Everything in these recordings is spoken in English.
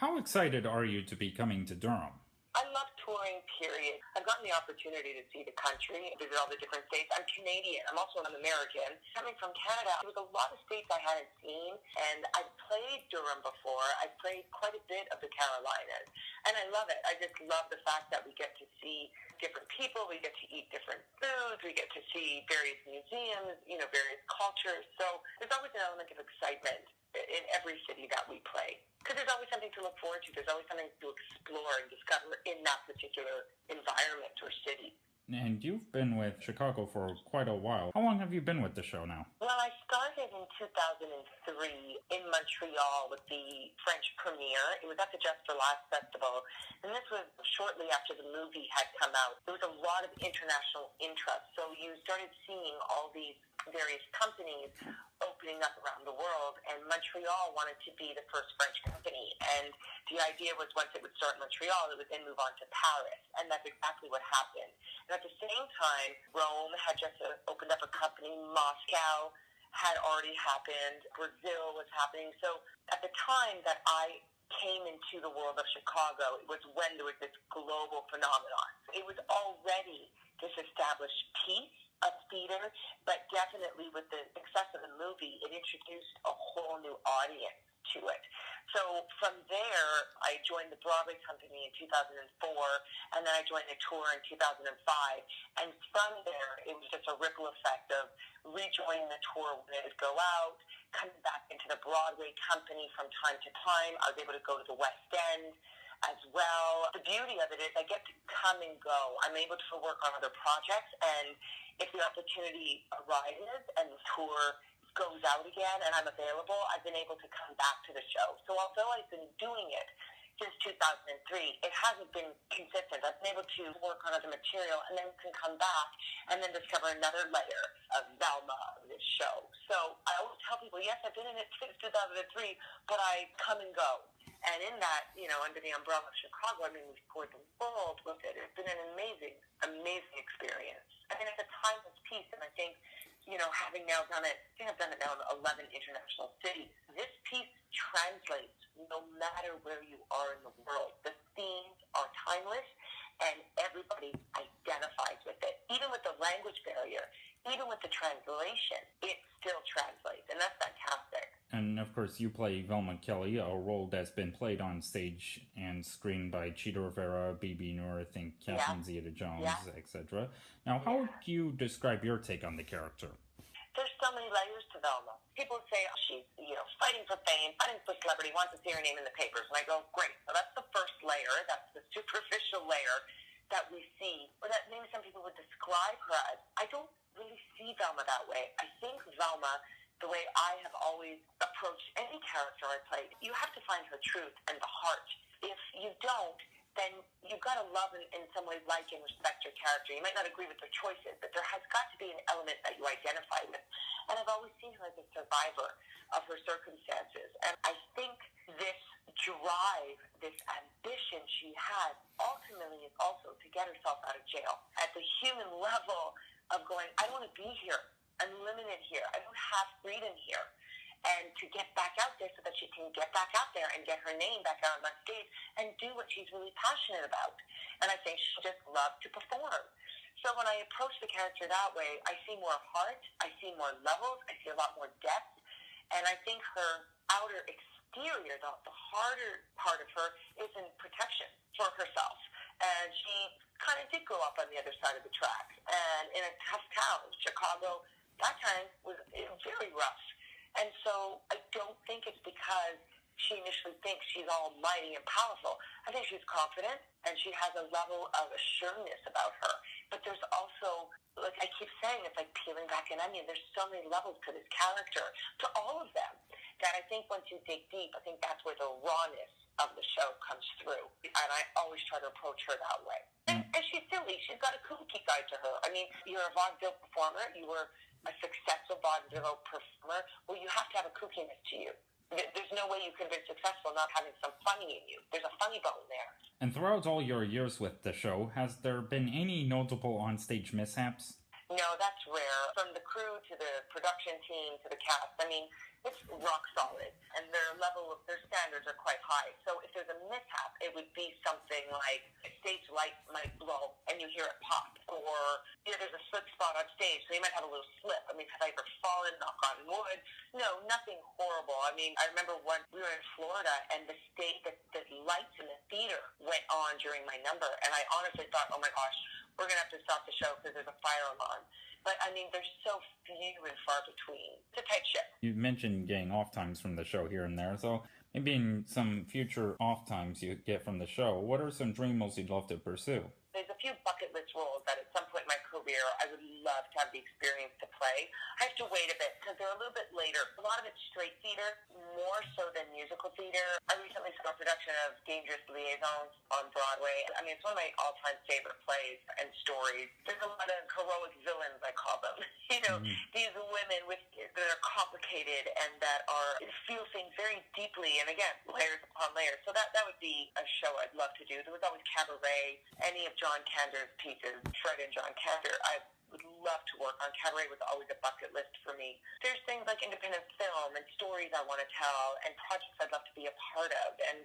How excited are you to be coming to Durham? I love touring, period. I've gotten the opportunity to see the country, visit all the different states. I'm Canadian. I'm also an American. Coming from Canada, there was a lot of states I hadn't seen, and I've played Durham before. I've played quite a bit of the Carolinas, and I love it. I just love the fact that we get to see different people, we get to eat different foods, we get to see various museums, various cultures. So there's always an element of excitement in every city that we play. Because there's always something to look forward to. There's always something to explore and discover in that particular environment or city. And you've been with Chicago for quite a while. How long have you been with the show now? Well, I started in 2003 in Montreal with the French premiere. It was at the Just for Laughs Festival, and this was shortly after the movie had come out. There was a lot of international interest, so you started seeing all these various companies opening up around the world, and Montreal wanted to be the first French company. And the idea was once it would start in Montreal, it would then move on to Paris, and that's exactly what happened. And at the same time, Rome had just opened up a company, Moscow had already happened, Brazil was happening. So at the time that I came into the world of Chicago, it was when there was this global phenomenon. It was already this established piece of theater, but definitely with the success of the movie, it introduced a whole new audience to it. So from there, I joined the Broadway company in 2004, and then I joined the tour in 2005. And from there, it was just a ripple effect of rejoining the tour when it would go out, coming back into the Broadway company from time to time. I was able to go to the West End as well. The beauty of it is I get to come and go. I'm able to work on other projects, and if the opportunity arises and the tour goes out again and I'm available, I've been able to come back to the show. So although I've been doing it since 2003, it hasn't been consistent. I've been able to work on other material and then can come back and then discover another layer of Velma of this show. So I always tell people, yes, I've been in it since 2003, but I come and go. And in that, under the umbrella of Chicago, we've toured the world with it. It's been an amazing, amazing experience. I mean, it's a timeless piece, and I think, having now done it, I've done it now in 11 international cities. This piece translates no matter where you are in the world. The themes are timeless, and everybody identifies with it. Even with the language barrier, even with the translation, it still translates, and that's fantastic. And of course, you play Velma Kelly, a role that's been played on stage and screened by Chita Rivera, B.B. Noor, I think Catherine Zeta-Jones, etc. Now, how would you describe your take on the character? There's so many layers to Velma. People say, she's, fighting for fame, fighting for celebrity, wants to see her name in the papers. And I go, great. So that's the first layer. That's the superficial layer that we see, or that maybe some people would describe her as. I don't really see Velma that way. I think Velma, the way I have always approached any character I play, you have to find her truth and the heart. If you don't, then you've got to love and in some way like and respect your character. You might not agree with their choices, but there has got to be an element that you identify with. And I've always seen her as a survivor of her circumstances. And I think this drive, this ambition she has, ultimately is also to get herself out of jail. At the human level of going, I don't want to be here. I'm limited here. I don't have freedom here. And to get back out there so that she can get back out there and get her name back out on stage and do what she's really passionate about. And I think she just loves to perform. So when I approach the character that way, I see more heart, I see more levels, I see a lot more depth, and I think her outer exterior, the harder part of her, is in protection for herself. And she kind of did grow up on the other side of the track. And in a tough town, Chicago, that time was very rough. And so I don't think it's because she initially thinks she's almighty and powerful. I think she's confident, and she has a level of assuredness about her. But there's also, like I keep saying, it's like peeling back an onion. There's so many levels to this character, to all of them, that I think once you dig deep, I think that's where the rawness of the show comes through. And I always try to approach her that way. And she's silly. She's got a kooky side to her. I mean, you're a vaudeville performer. You were a successful vaudeville performer. Well, you have to have a kookiness to you. There's no way you can be successful not having some funny in you. There's a funny bone there. And throughout all your years with the show, has there been any notable onstage mishaps? No, that's rare. From the crew to the production team to the cast, I mean, it's rock solid, and their standards are quite high. So if there's a mishap, it would be something like a stage light might blow and you hear it pop, or there's a slip spot on stage, so you might have a little slip. I mean, have I ever fallen, knock on wood? No, nothing horrible. I mean, I remember when we were in Florida, and the lights in the theater went on during my number, and I honestly thought, oh my gosh, we're going to have to stop the show because there's a fire alarm. But, I mean, there's so few and far between. It's a tight ship. You mentioned getting off times from the show here and there, so maybe in some future off times you get from the show, what are some dream roles you'd love to pursue? There's a few bucket list roles that at some point in my career I would love to have the experience to play. I have to wait a bit because they're a little bit later. A lot of it's straight theater, more so than musical theater. I recently saw a production of Dangerous Liaisons on Broadway. I mean, it's one of my all-time favorite plays and stories. There's a lot of heroic villains, I call them. These women that are complicated and that feel things very deeply, and again, layers upon layers. So that would be a show I'd love to do. There was always Cabaret, any of John Cander's pieces, Fred and John Cander. I would love to work on. Cabaret was always a bucket list for me. There's things like independent film and stories I want to tell and projects I'd love to be a part of. And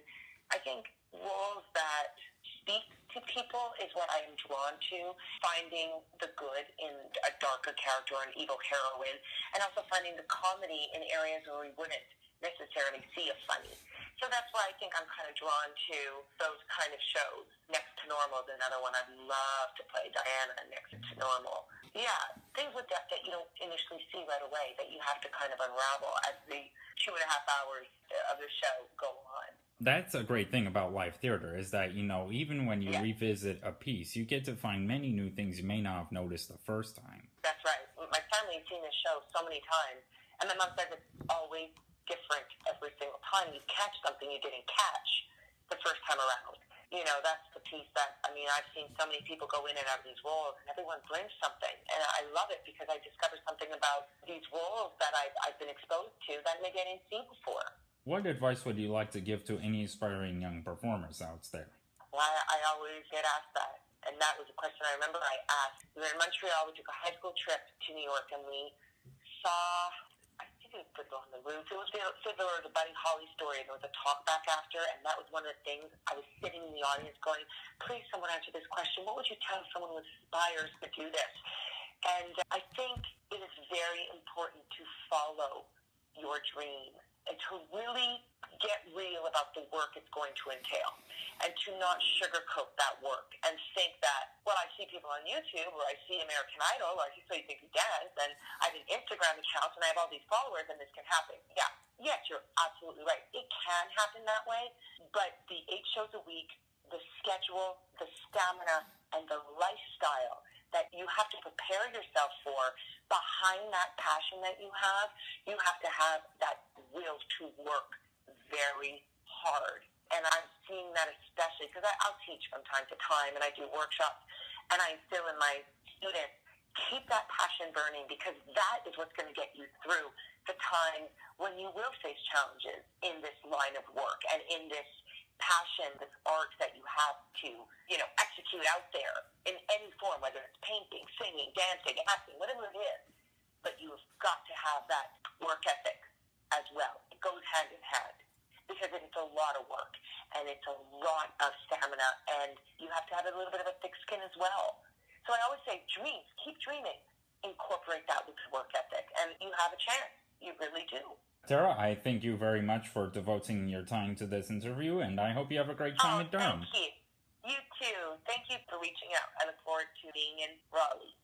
I think roles that speak to people is what I am drawn to, finding the good in a darker character or an evil heroine, and also finding the comedy in areas where we wouldn't necessarily see a funny. So that's why I think I'm kind of drawn to those kind of shows. Next to Normal is another one I'd love to play, Diana, Next to Normal. Yeah, things with that you don't initially see right away, that you have to kind of unravel as the 2.5 hours of the show go on. That's a great thing about live theater, is that, even when you revisit a piece, you get to find many new things you may not have noticed the first time. That's right. My family has seen this show so many times, and my mom says it's always different every single time. You catch something you didn't catch the first time around. That's the piece that, I've seen so many people go in and out of these roles, and everyone brings something. And I love it because I discovered something about these roles that I've been exposed to that maybe I didn't see before. What advice would you like to give to any aspiring young performers out there? Well, I always get asked that. And that was a question I remember I asked. We were in Montreal. We took a high school trip to New York, and we saw, I think it was Fiddler on the Roof. It was Fiddler or the Buddy Holly story. There was a talk back after, and that was one of the things. I was sitting in the audience going, please, someone answer this question. What would you tell someone who aspires to do this? And I think it is very important to follow your dream and to really get real about the work it's going to entail, and to not sugarcoat that work and think that, well, I see people on YouTube, or I see American Idol, or I see So You Think You Dance, and I have an Instagram account, and I have all these followers, and this can happen. Yeah, yes, you're absolutely right. It can happen that way, but the 8 shows a week, the schedule, the stamina, and the lifestyle that you have to prepare yourself for, behind that passion that you have to have that will to work very hard. And I'm seeing that especially because I'll teach from time to time, and I do workshops, and I instill in my students, keep that passion burning, because that is what's going to get you through the time when you will face challenges in this line of work and in this passion, this art that you have to, execute out there in any form, whether it's painting, singing, dancing, acting, whatever it is. But you've got to have that work ethic as well. It goes hand in hand, because it's a lot of work, and it's a lot of stamina, and you have to have a little bit of a thick skin as well. So I always say, dreams, keep dreaming. Incorporate that with your work ethic, and you have a chance. You really do. Terra, I thank you very much for devoting your time to this interview, and I hope you have a great time at Durham. Thank you. You too. Thank you for reaching out. I look forward to being in Raleigh.